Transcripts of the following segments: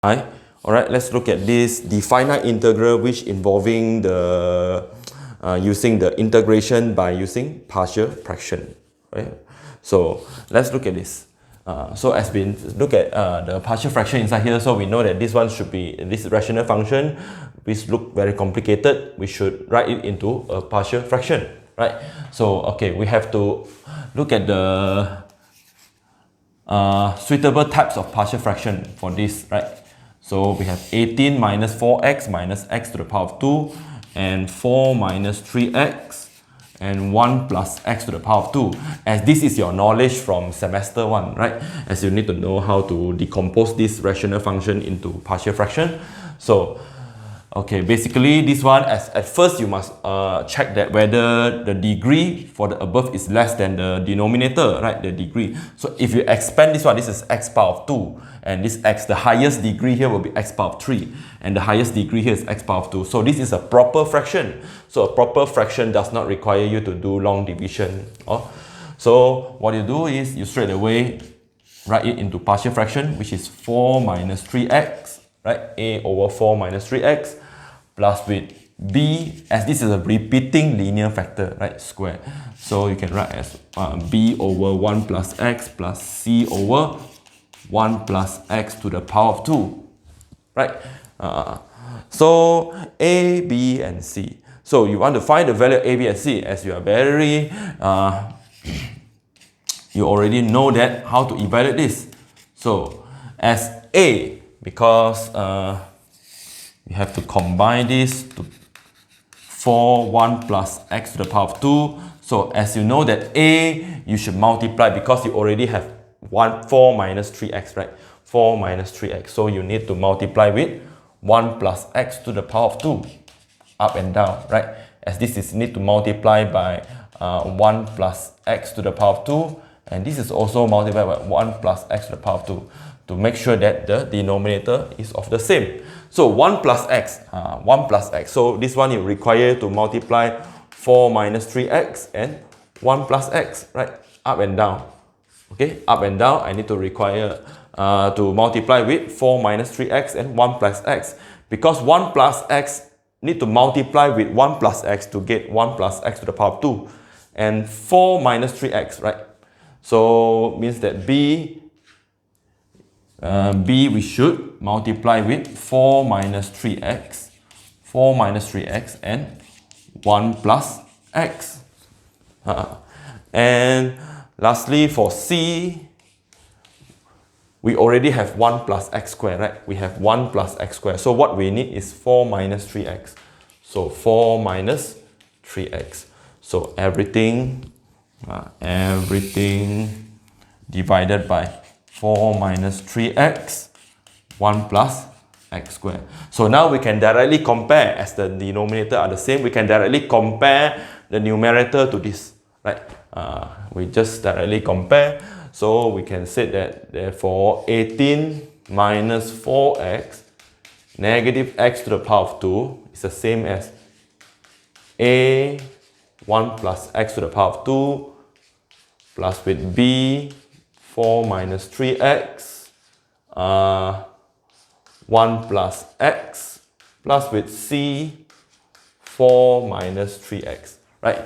Hi. Alright, let's look at the finite integral which involving the using the integration by using partial fraction. Right? So let's look at this. So as we look at the partial fraction inside here, so we know that this one should be this rational function which look very complicated. We should write it into a partial fraction, right? So okay, we have to look at the suitable types of partial fraction for this, right? So we have 18 minus 4x minus x to the power of 2 and 4 minus 3x and 1 plus x to the power of 2. As this is your knowledge from semester 1, right? As you need to know how to decompose this rational function into partial fraction. So okay, basically this one, at first you must check that whether the degree for the above is less than the denominator, right? The degree. So if you expand this one, this is x power of 2, and this x, the highest degree here will be x power of 3, and the highest degree here is x power of 2. So this is a proper fraction. So a proper fraction does not require you to do long division. So what you do is you straight away write it into partial fraction, which is 4 minus 3x, right? A over 4 minus 3x plus with b, as this is a repeating linear factor, right? Square. So you can write as b over 1 plus x plus c over 1 plus x to the power of 2, right? So a, b, and c. So you want to find the value of a, b, and c, as you are very you already know that how to evaluate this. So as a, because we have to combine this to 1 plus x to the power of 2. So as you know that a, you should multiply because you already have 4 minus 3x, right? 4 minus 3x. So you need to multiply with 1 plus x to the power of 2, up and down, right? As this is need to multiply by 1 plus x to the power of 2, and this is also multiplied by 1 plus x to the power of 2 to make sure that the denominator is of the same. So 1 plus x, 1 plus x. So this one you require to multiply 4 minus 3x and 1 plus x, right? Up and down. Okay, up and down, I need to require to multiply with 4 minus 3x and 1 plus x. Because 1 plus x need to multiply with 1 plus x to get 1 plus x to the power of 2. And 4 minus 3x, right? So means that b we should multiply with 4 minus 3x, 4 minus 3x and 1 plus x. And lastly, for c, we already have 1 plus x squared, right? We have 1 plus x squared. So what we need is 4 minus 3x. So 4 minus 3x. So everything divided by 4 minus 3x, 1 plus x squared. So now we can directly compare, as the denominator are the same, we can directly compare the numerator to this, right? We just directly compare. So we can say that therefore 18 minus 4x negative x to the power of 2 is the same as a 1 plus x to the power of 2 plus with b 4 minus 3x 1 plus x plus with c 4 minus 3x, right?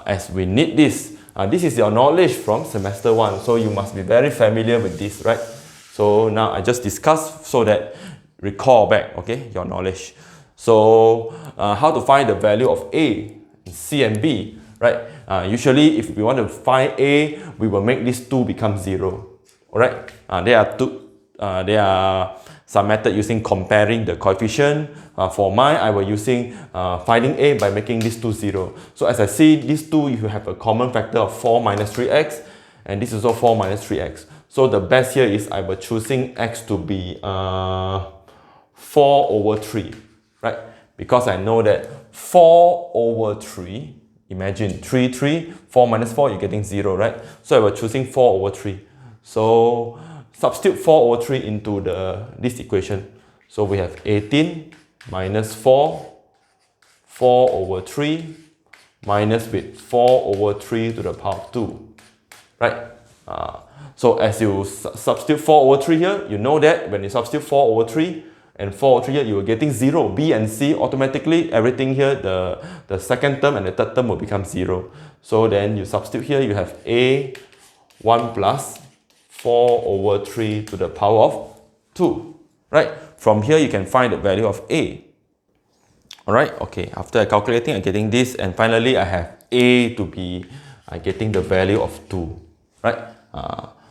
As we need this, this is your knowledge from semester 1, so you must be very familiar with this, right? So now I just discussed so that recall back, okay, your knowledge. So how to find the value of a, c, and b, right? Usually if we want to find a, we will make this 2 become 0, alright? There are some method using comparing the coefficient. For mine, I will using finding a by making this 2 0. So as I see, these two, you have a common factor of 4 minus 3x, and this is also 4 minus 3x. So the best here is I will choosing x to be 4 over 3, right? Because I know that 4 over 3, imagine 4 minus 4, you're getting 0, right? So I will choosing 4 over 3. So substitute 4 over 3 into this equation. So we have 18 minus 4 over 3 minus with 4 over 3 to the power of 2, right? So as you substitute 4 over 3 here, you know that when you substitute 4 over 3 and 4 over 3 here, you are getting 0. B and C automatically, everything here, the second term and the third term will become 0. So then you substitute here, you have A 1 plus 4 over 3 to the power of 2. Right? From here, you can find the value of A. Alright, okay, after calculating, I'm getting this, and finally I have A to be getting the value of 2. Right?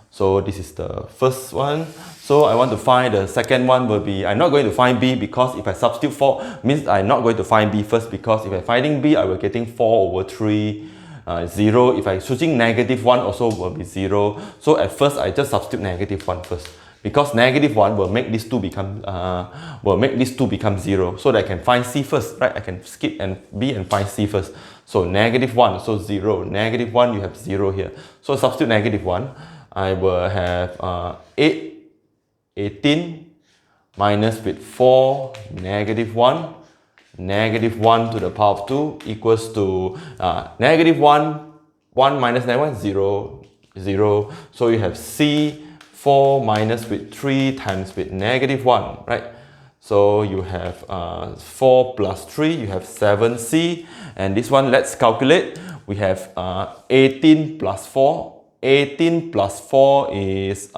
So this is the first one. So I want to find the second one will be, I'm not going to find B because if I substitute 4, means I'm not going to find B first, because if I'm finding B, I will getting 4 over 3, 0. If I'm choosing -1 also will be 0. So at first, I just substitute -1 first. Because -1 will make these two become 0. So that I can find C first, right? I can skip and B and find C first. So -1, so 0. -1, you have 0 here. So substitute -1. I will have 18 minus with 4, -1, -1 to the power of 2 equals to -1, 1 minus -1, 0, 0. So you have C 4 minus with 3 times with -1, right? So you have 4 plus 3, you have 7C. And this one, let's calculate. We have 18 plus 4. 18 plus 4 is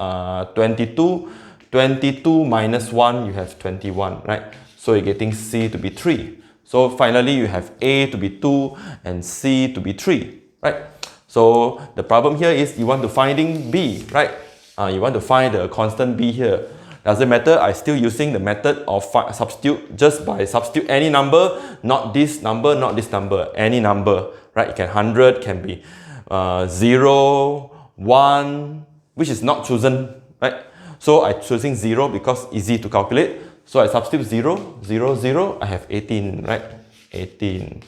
22. 22 minus 1, you have 21, right? So you're getting C to be 3. So finally, you have A to be 2 and C to be 3, right? So the problem here is you want to finding B, right? You want to find the constant B here. Doesn't matter, I still using the method of substitute just by substitute any number, not this number, not this number, any number, right? It can 100, can be 0, 1, which is not chosen, right? So I'm choosing 0 because easy to calculate. So I substitute 0, 0, 0, I have 18, right? 18,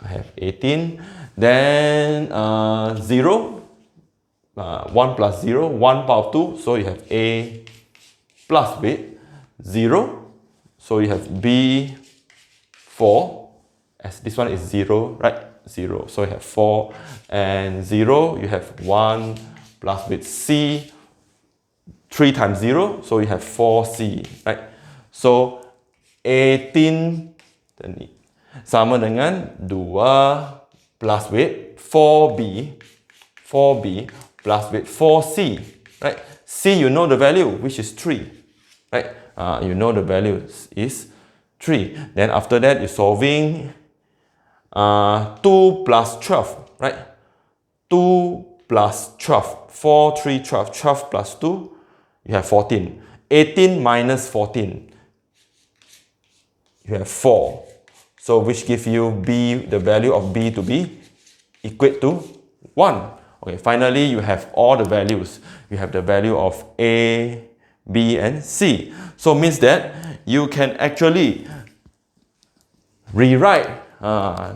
I have 18. Then 0, 1 plus 0, 1 power of 2, so you have A plus B, 0, so you have B 4, as this one is 0, right? 0, so you have 4, and 0, you have 1 plus with C, 3 times 0, so you have 4C, right? So 18 sama dengan 2 plus with 4B plus with 4C, right? C, you know the value, which is 3, right? You know the value is 3. Then after that, you're solving 2 plus 12, right? 2 plus 12, 4, 3, 12, 12 plus 2, you have 14. 18 minus 14, you have 4. So which give you B, the value of B to be equate to 1. Okay, finally you have all the values. You have the value of A, B, and C. So means that you can actually rewrite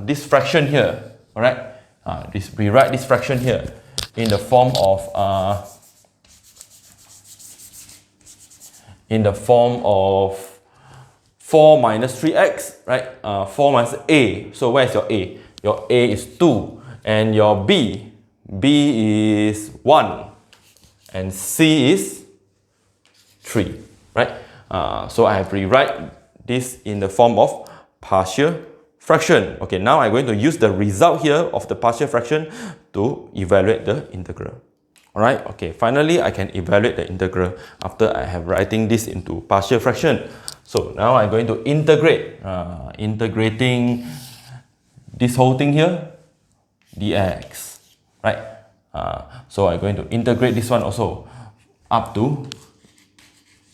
this fraction here. Alright? Rewrite this fraction here in the form of 4 minus 3x, right? 4 minus A. So where is your A? Your A is 2. And your B is 1. And C is 3, right? So I have rewrite this in the form of partial fraction. Okay, now I'm going to use the result here of the partial fraction to evaluate the integral. Alright, okay, finally I can evaluate the integral after I have writing this into partial fraction. So now I'm going to integrate, integrating this whole thing here, dx, right? So I'm going to integrate this one also up to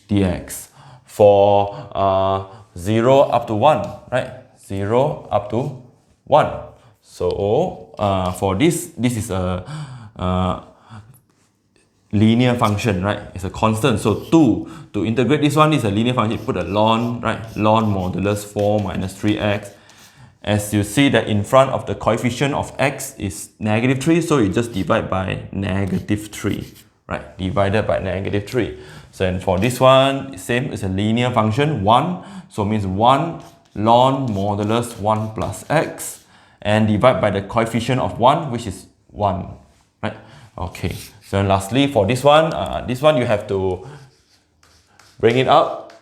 dx for 0 up to 1, right? 0 up to 1. So for this is a linear function, right? It's a constant. So 2 to integrate this one is a linear function. Put a ln, right? Ln modulus 4 minus 3x. As you see that in front of the coefficient of x is -3, so you just divide by -3, right? Divided by -3. So and for this one, same, it's a linear function, 1. So means 1 ln modulus 1 plus x, and divide by the coefficient of 1, which is 1, right? Okay, So lastly, for this one you have to bring it up.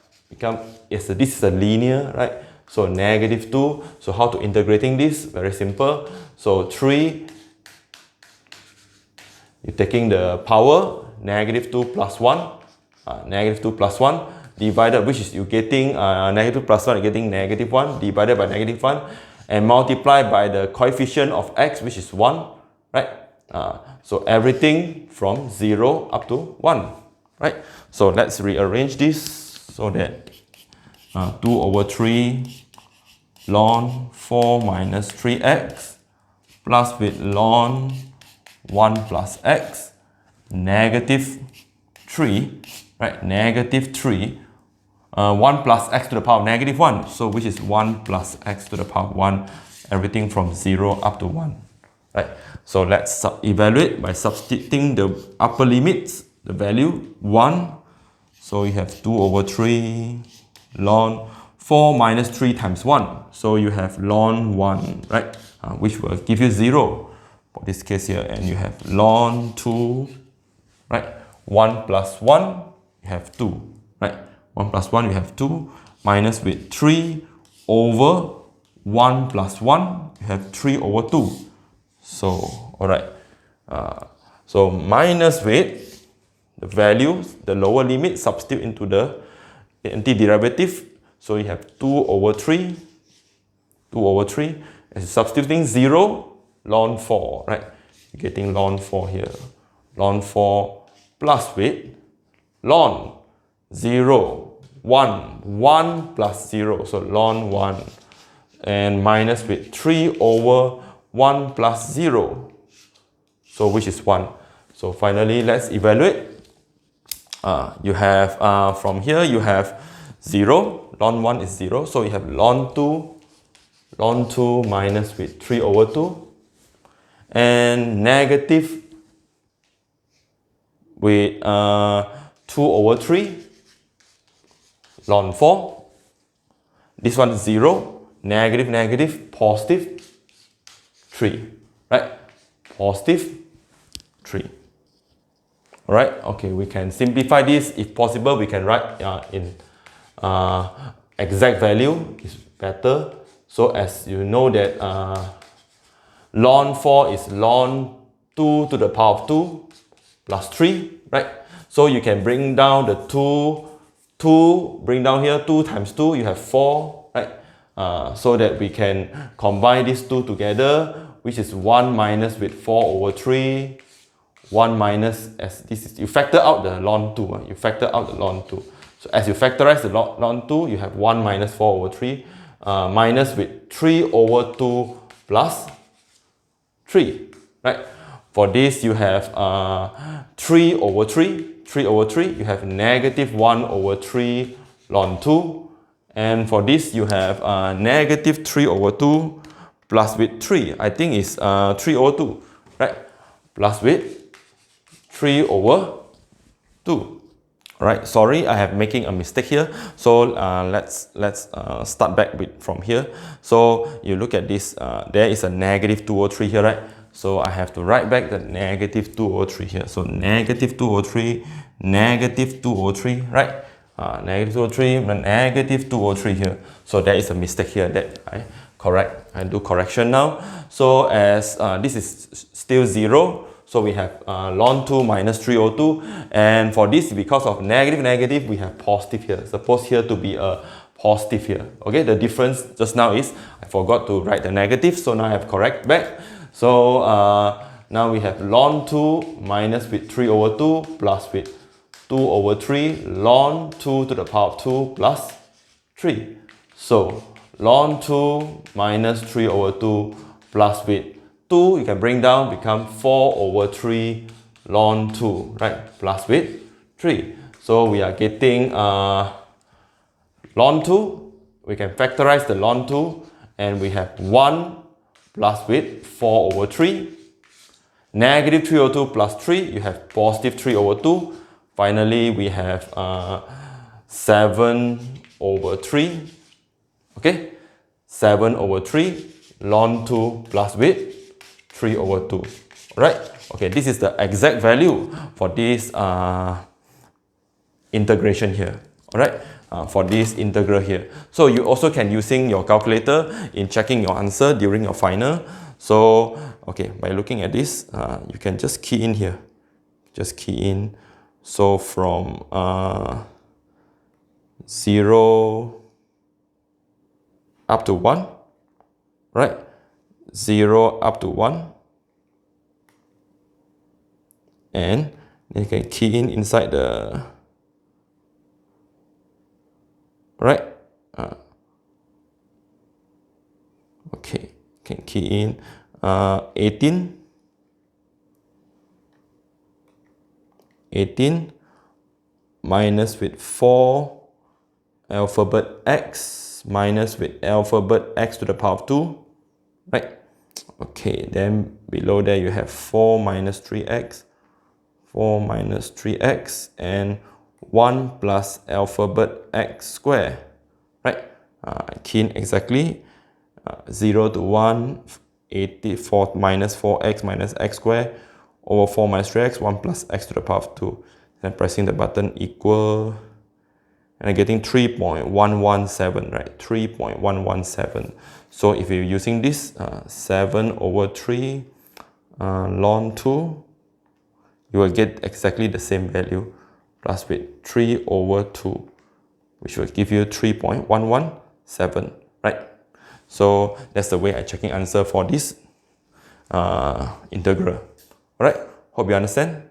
This is a linear, right? So negative 2. So how to integrating this? Very simple. So 3, you're taking the power, negative 2 plus 1, negative 2 plus 1, divided, which is you're getting negative plus 1, you're getting negative 1, divided by negative 1, and multiply by the coefficient of x, which is 1, right? So everything from 0 up to 1, right? So let's rearrange this so that 2 over 3 ln 4 minus 3x plus with ln 1 plus x negative 3, right? Negative 3, 1 plus x to the power of negative 1, so which is 1 plus x to the power of 1, everything from 0 up to 1, right? So let's evaluate by substituting the upper limits, the value 1. So you have 2 over 3 ln 4 minus 3 times 1. So you have ln 1, right? Which will give you 0 for this case here. And you have ln 2, right? 1 plus 1, you have 2, right? 1 plus 1, you have 2. Minus with 3 over 1 plus 1, you have 3 over 2. So, alright. So minus with the values, the lower limit, substitute into the antiderivative. So you have 2 over 3, 2 over 3, and substituting 0, ln 4, right? You're getting ln 4 here. Ln 4 plus with ln 0, 1 plus 0, so ln 1, and minus with 3 over 1 plus 0, so which is 1. So finally, let's evaluate. You have, from here, you have 0, ln 1 is 0, so you have ln 2 minus with 3 over 2, and negative with 2 over 3, ln 4. This one is 0, negative, negative, positive 3, right? Positive 3. Alright, okay, we can simplify this. If possible, we can write in exact value is better. So as you know that ln 4 is ln 2 to the power of 2 plus 3, right? So you can bring down the 2, bring down here 2 times 2, you have 4, right? So that we can combine these two together, which is 1 minus with 4 over 3, 1 minus, as this is, you factor out the ln 2, you factor out the ln 2. So as you factorize the ln 2, you have 1 minus 4 over 3, minus with 3 over 2 plus 3, right? For this, you have 3 over 3, you have negative 1 over 3 ln 2. And for this, you have negative 3 over 2 plus with 3. I think it's 3 over 2, right? Plus with 3 over 2. Alright, sorry, I have making a mistake here. So let's start back from here. So you look at this, there is a negative 2 over 3 here, right? So I have to write back the negative 2 over 3 here. So negative 2 over 3, negative 2 over 3, right? Negative 2 over 3, negative 2 over 3 here. So there is a mistake here that I do correction now. So as this is still 0, so we have ln 2 minus 3 over 2. And for this, because of negative, negative, we have positive here. Suppose here to be a positive here. Okay, the difference just now is I forgot to write the negative, so now I have correct back. So now we have ln 2 minus with 3 over 2 plus with 2 over 3 ln 2 to the power of 2 plus 3. So ln 2 minus 3 over 2 plus with 2, you can bring down, become 4 over 3 ln 2, right? Plus with 3. So we are getting ln 2. We can factorize the ln 2, and we have 1 plus with 4 over 3. Negative 3 over 2 plus 3, you have positive 3 over 2. Finally, we have 7 over 3. Okay? 7 over 3 ln 2 plus with 3 over 2. Right? Okay, this is the exact value for this integration here. All right, for this integral here. So you also can using your calculator in checking your answer during your final. So okay, by looking at this, you can just key in here. Just key in. So from 0 up to 1, right? 0 up to 1. And then you can key in inside the, right? Okay, can key in 18 minus with 4 alphabet x minus with alphabet x to the power of 2, right? Okay, then below there you have 4 minus 3x, 4 minus 3x, and 1 plus alphabet x square, right? Key in exactly 0 to 1, 84 minus 4x minus x square over 4 minus 3x, 1 plus x to the power of 2. Then pressing the button equal, and I'm getting 3.117, right? 3.117. So if you're using this 7 over 3 ln 2, you will get exactly the same value, plus with 3 over 2, which will give you 3.117, right? So that's the way I'm checking answer for this integral. Alright, hope you understand.